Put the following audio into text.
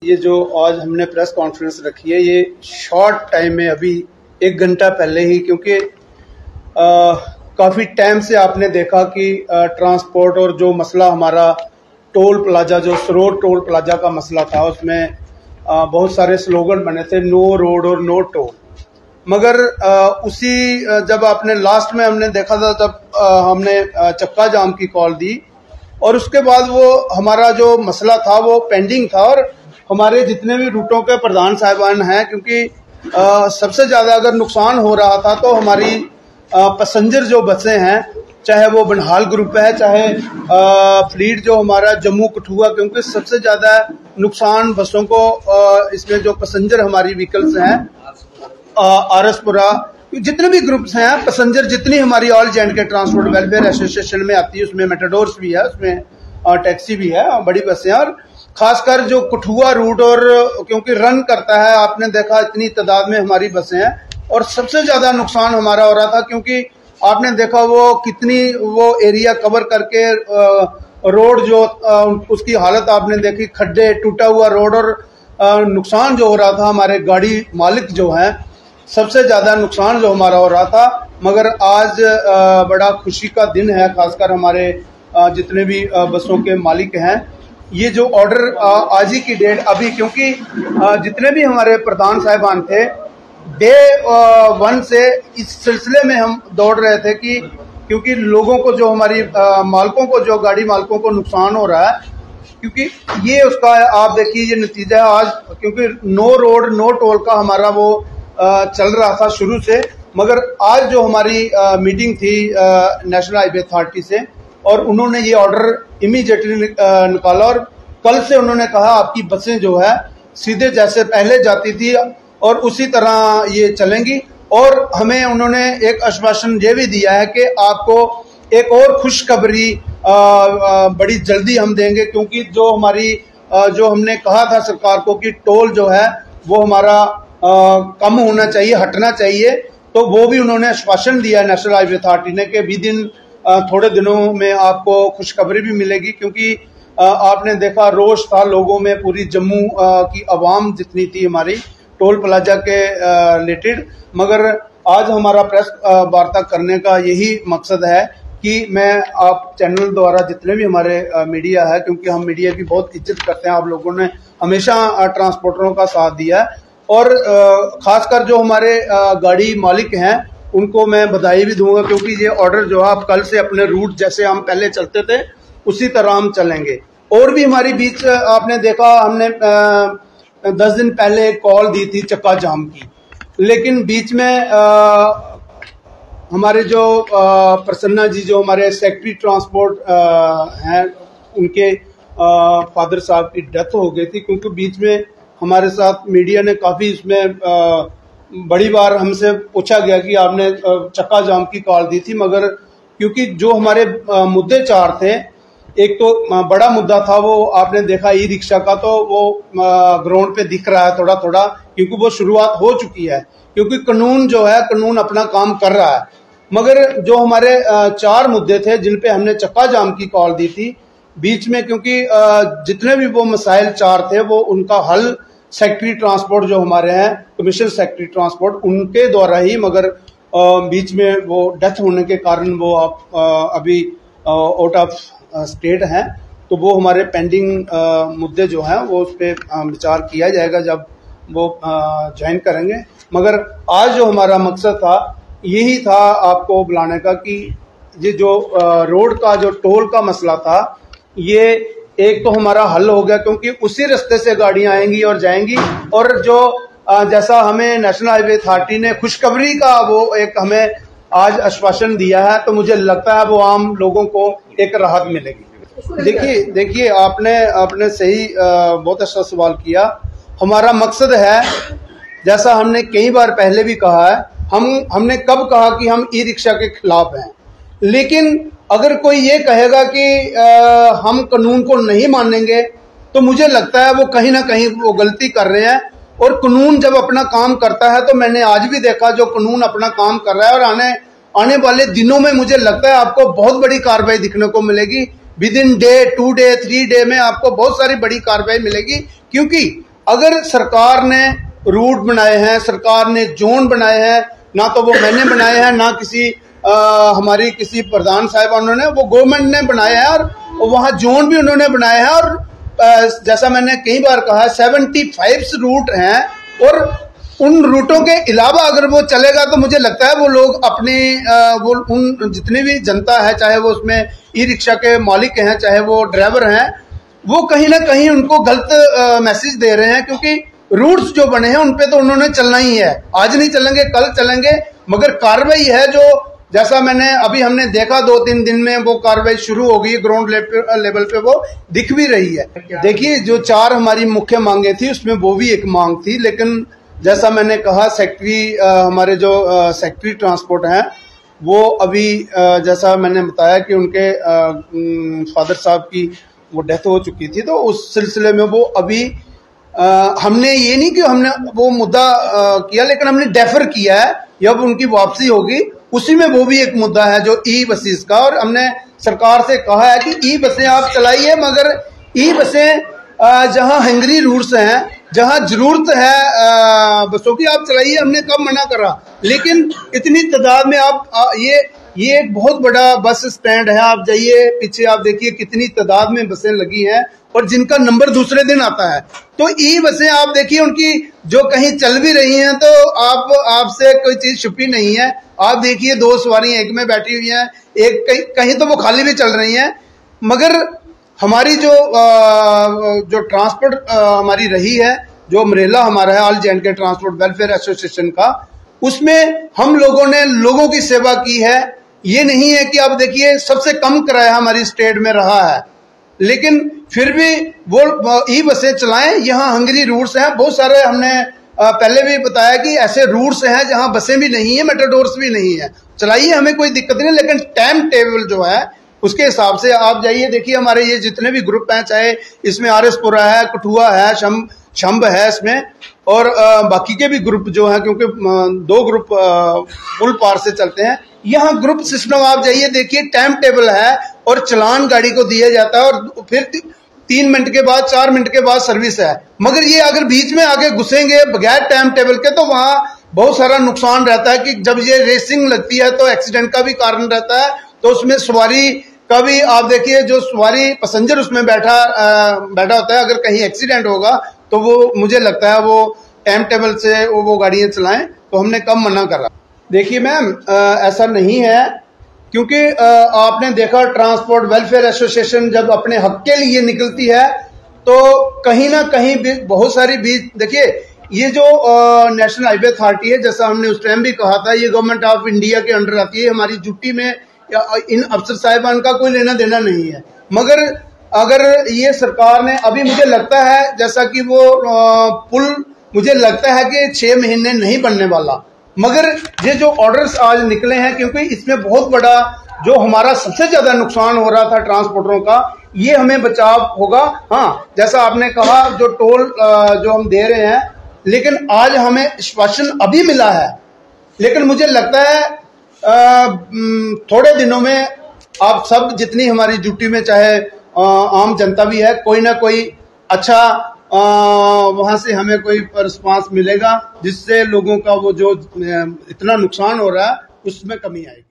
ये जो आज हमने प्रेस कॉन्फ्रेंस रखी है, ये शॉर्ट टाइम में अभी 1 घंटा पहले ही, क्योंकि काफ़ी टाइम से आपने देखा कि ट्रांसपोर्ट और जो मसला हमारा टोल प्लाजा, जो सरोड टोल प्लाजा का मसला था, उसमें बहुत सारे स्लोगन बने थे, नो रोड और नो टोल। मगर उसी जब आपने लास्ट में हमने देखा था, जब हमने चक्का जाम की कॉल दी और उसके बाद वो हमारा जो मसला था वो पेंडिंग था। और हमारे जितने भी रूटों के प्रधान साहिबान हैं, क्योंकि सबसे ज़्यादा अगर नुकसान हो रहा था तो हमारी पैसेंजर जो बसें हैं, चाहे वो बनहाल ग्रुप है, चाहे फ्लीट जो हमारा जम्मू कठुआ, क्योंकि सबसे ज़्यादा नुकसान बसों को इसमें जो पैसेंजर हमारी व्हीकल्स हैं, आरएसपुरा, जितने भी ग्रुप्स हैं पैसेंजर, जितनी हमारी ऑल जे एंड के ट्रांसपोर्ट वेलफेयर एसोसिएशन में आती है, उसमें मेटाडोर्स भी है, उसमें टैक्सी भी है, बड़ी बसें। और खासकर जो कठुआ रूट, और क्योंकि रन करता है, आपने देखा इतनी तादाद में हमारी बसें हैं, और सबसे ज्यादा नुकसान हमारा हो रहा था, क्योंकि आपने देखा वो कितनी वो एरिया कवर करके रोड जो उसकी हालत आपने देखी, खड्डे, टूटा हुआ रोड, और नुकसान जो हो रहा था हमारे गाड़ी मालिक जो हैं, सबसे ज्यादा नुकसान जो हमारा हो रहा था। मगर आज बड़ा खुशी का दिन है, खासकर हमारे जितने भी बसों के मालिक हैं। ये जो ऑर्डर आज ही की डेट अभी, क्योंकि जितने भी हमारे प्रधान साहिबान थे, डे 1 से इस सिलसिले में हम दौड़ रहे थे कि क्योंकि लोगों को, जो हमारी मालिकों को, जो गाड़ी मालिकों को नुकसान हो रहा है, क्योंकि ये उसका आप देखिए ये नतीजा है आज, क्योंकि नो रोड नो टोल का हमारा वो चल रहा था शुरू से। मगर आज जो हमारी मीटिंग थी नेशनल हाईवे अथॉरिटी से, और उन्होंने ये ऑर्डर इमीडिएटली निकाला, और कल से उन्होंने कहा आपकी बसें जो है सीधे जैसे पहले जाती थी और उसी तरह ये चलेंगी। और हमें उन्होंने एक आश्वासन ये भी दिया है कि आपको एक और खुशखबरी बड़ी जल्दी हम देंगे, क्योंकि जो हमारी जो हमने कहा था सरकार को कि टोल जो है वो हमारा कम होना चाहिए, हटना चाहिए, तो वो भी उन्होंने आश्वासन दिया नेशनल हाईवे अथॉरिटी ने कि विद इन थोड़े दिनों में आपको खुशखबरी भी मिलेगी। क्योंकि आपने देखा रोष था लोगों में, पूरी जम्मू की आवाम जितनी थी हमारी टोल प्लाजा के रिलेटेड। मगर आज हमारा प्रेस वार्ता करने का यही मकसद है कि मैं आप चैनल द्वारा, जितने भी हमारे मीडिया है, क्योंकि हम मीडिया की बहुत इज्जत करते हैं, आप लोगों ने हमेशा ट्रांसपोर्टरों का साथ दिया है, और खासकर जो हमारे गाड़ी मालिक हैं उनको मैं बधाई भी दूंगा, क्योंकि ये ऑर्डर जो है आप कल से अपने रूट जैसे हम पहले चलते थे उसी तरह हम चलेंगे। और भी हमारी बीच आपने देखा, हमने 10 दिन पहले कॉल दी थी चक्का जाम की, लेकिन बीच में हमारे जो प्रसन्ना जी, जो हमारे सेक्रेटरी ट्रांसपोर्ट हैं, उनके फादर साहब की डेथ हो गई थी। क्योंकि बीच में हमारे साथ मीडिया ने काफ़ी इसमें बड़ी बार हमसे पूछा गया कि आपने चक्का जाम की कॉल दी थी, मगर क्योंकि जो हमारे मुद्दे 4 थे, एक तो बड़ा मुद्दा था वो आपने देखा ई रिक्शा का, तो वो ग्राउंड पे दिख रहा है थोड़ा थोड़ा, क्योंकि वो शुरुआत हो चुकी है, क्योंकि कानून जो है, कानून अपना काम कर रहा है। मगर जो हमारे 4 मुद्दे थे जिन पे हमने चक्का जाम की कॉल दी थी बीच में, क्योंकि जितने भी वो मसाइल 4 थे वो उनका हल सेक्रेटरी ट्रांसपोर्ट जो हमारे हैं, कमिश्नर सेक्रेटरी ट्रांसपोर्ट, उनके द्वारा ही, मगर बीच में वो डेथ होने के कारण वो अभी आउट ऑफ स्टेट हैं, तो वो हमारे पेंडिंग मुद्दे जो हैं वो उस पर विचार किया जाएगा जब वो ज्वाइन करेंगे। मगर आज जो हमारा मकसद था यही था आपको बुलाने का, कि ये जो रोड का जो टोल का मसला था, ये एक तो हमारा हल हो गया, क्योंकि उसी रास्ते से गाड़ियां आएंगी और जाएंगी। और जो जैसा हमें नेशनल हाईवे अथॉरिटी ने खुशखबरी का वो एक हमें आज आश्वासन दिया है, तो मुझे लगता है वो आम लोगों को एक राहत मिलेगी। देखिए आपने सही बहुत अच्छा सवाल किया। हमारा मकसद है, जैसा हमने कई बार पहले भी कहा है, हमने कब कहा कि हम ई रिक्शा के खिलाफ हैं, लेकिन अगर कोई ये कहेगा कि हम कानून को नहीं मानेंगे, तो मुझे लगता है वो कहीं ना कहीं वो गलती कर रहे हैं। और कानून जब अपना काम करता है, तो मैंने आज भी देखा जो कानून अपना काम कर रहा है, और आने वाले दिनों में मुझे लगता है आपको बहुत बड़ी कार्रवाई दिखने को मिलेगी। With in day, 2 day, 3 day में आपको बहुत सारी बड़ी कार्रवाई मिलेगी, क्योंकि अगर सरकार ने रूट बनाए हैं, सरकार ने जोन बनाए हैं, ना तो वो मैंने बनाए हैं, ना किसी हमारी किसी प्रधान साहिबानों ने, वो गवर्नमेंट ने बनाए हैं और वहाँ जोन भी उन्होंने बनाए हैं। और जैसा मैंने कई बार कहा 75 रूट हैं और उन रूटों के अलावा अगर वो चलेगा तो मुझे लगता है वो लोग अपने वो उन जितनी भी जनता है, चाहे वो उसमें ई रिक्शा के मालिक हैं, चाहे वो ड्राइवर हैं, वो कहीं ना कहीं उनको गलत मैसेज दे रहे हैं, क्योंकि रूट्स जो बने हैं उन पे तो उन्होंने चलना ही है। आज नहीं चलेंगे कल चलेंगे, मगर कार्रवाई है जो जैसा मैंने अभी हमने देखा 2-3 दिन में वो कार्रवाई शुरू हो गई ग्राउंड लेवल पे, वो दिख भी रही है। देखिए जो 4 हमारी मुख्य मांगे थी उसमें वो भी एक मांग थी, लेकिन जैसा मैंने कहा सेक्रेटरी हमारे जो सेक्रेटरी ट्रांसपोर्ट हैं वो अभी जैसा मैंने बताया कि उनके फादर साहब की वो डेथ हो चुकी थी, तो उस सिलसिले में वो अभी हमने ये नहीं कि हमने वो मुद्दा किया, लेकिन हमने डेफर किया है। जब उनकी वापसी होगी उसी में वो भी एक मुद्दा है जो ई बसेस का, और हमने सरकार से कहा है कि ई बसें आप चलाइए, मगर ई बसें जहां हंगरी रूट्स हैं, जहां जरूरत है बसों की, आप चलाइए। हमने कब मना करा, लेकिन इतनी तादाद में आप ये एक बहुत बड़ा बस स्टैंड है, आप जाइए पीछे आप देखिए कितनी तादाद में बसें लगी हैं और जिनका नंबर दूसरे दिन आता है। तो ई बसें आप देखिए उनकी जो कहीं चल भी रही हैं तो आपसे कोई चीज छुपी नहीं है। आप देखिए 2 सवारियां एक में बैठी हुई हैं, एक कहीं तो वो खाली भी चल रही हैं। मगर हमारी जो ट्रांसपोर्ट हमारी रही है, जो अमरेला हमारा है ऑल जे&के ट्रांसपोर्ट वेलफेयर एसोसिएशन का, उसमें हम लोगों ने लोगों की सेवा की है। ये नहीं है कि आप देखिए सबसे कम किराया हमारी स्टेट में रहा है, लेकिन फिर भी वो ई बसें चलाएं। यहाँ हंगरी रूट्स हैं बहुत सारे, हमने पहले भी बताया कि ऐसे रूट्स हैं जहां बसें भी नहीं है, मेटाडोर्स भी नहीं है, चलाइए, हमें कोई दिक्कत नहीं, लेकिन टाइम टेबल जो है उसके हिसाब से आप जाइए। देखिए हमारे ये जितने भी ग्रुप हैं, चाहे इसमें आरएसपुरा है, कठुआ है, शंभ है इसमें, और बाकी के भी ग्रुप जो हैं, क्योंकि 2 ग्रुप पुल पार से चलते हैं, यहाँ ग्रुप सिस्टम आप जाइए देखिए, टाइम टेबल है और चलान गाड़ी को दिया जाता है और फिर 3 मिनट के बाद 4 मिनट के बाद सर्विस है। मगर ये अगर बीच में आगे घुसेंगे बगैर टाइम टेबल के तो वहां बहुत सारा नुकसान रहता है कि जब ये रेसिंग लगती है तो एक्सीडेंट का भी कारण रहता है। तो उसमें सवारी का भी आप देखिए, जो सवारी पैसेंजर उसमें बैठा होता है, अगर कहीं एक्सीडेंट होगा तो वो मुझे लगता है वो टाइम टेबल से वो गाड़ियां चलाएं। तो हमने कब मना करा। देखिए मैम ऐसा नहीं है, क्योंकि आपने देखा ट्रांसपोर्ट वेलफेयर एसोसिएशन जब अपने हक के लिए निकलती है तो कहीं ना कहीं भी बहुत सारी बीच, देखिए ये जो नेशनल हाईवे अथॉरिटी है, जैसा हमने उस टाइम भी कहा था, ये गवर्नमेंट ऑफ इंडिया के अंडर आती है। हमारी ड्यूटी में इन अफसर साहिबान का कोई लेना देना नहीं है। मगर अगर ये सरकार ने, अभी मुझे लगता है जैसा कि वो पुल मुझे लगता है कि 6 महीने नहीं बनने वाला, मगर ये जो ऑर्डर्स आज निकले हैं, क्योंकि इसमें बहुत बड़ा जो हमारा सबसे ज्यादा नुकसान हो रहा था ट्रांसपोर्टरों का, ये हमें बचाव होगा। हाँ, जैसा आपने कहा जो टोल जो हम दे रहे हैं, लेकिन आज हमें आश्वासन अभी मिला है, लेकिन मुझे लगता है थोड़े दिनों में आप सब जितनी हमारी ड्यूटी में, चाहे आम जनता भी है, कोई ना कोई अच्छा वहां से हमें कोई रिस्पांस मिलेगा, जिससे लोगों का वो जो इतना नुकसान हो रहा है उसमें कमी आएगी।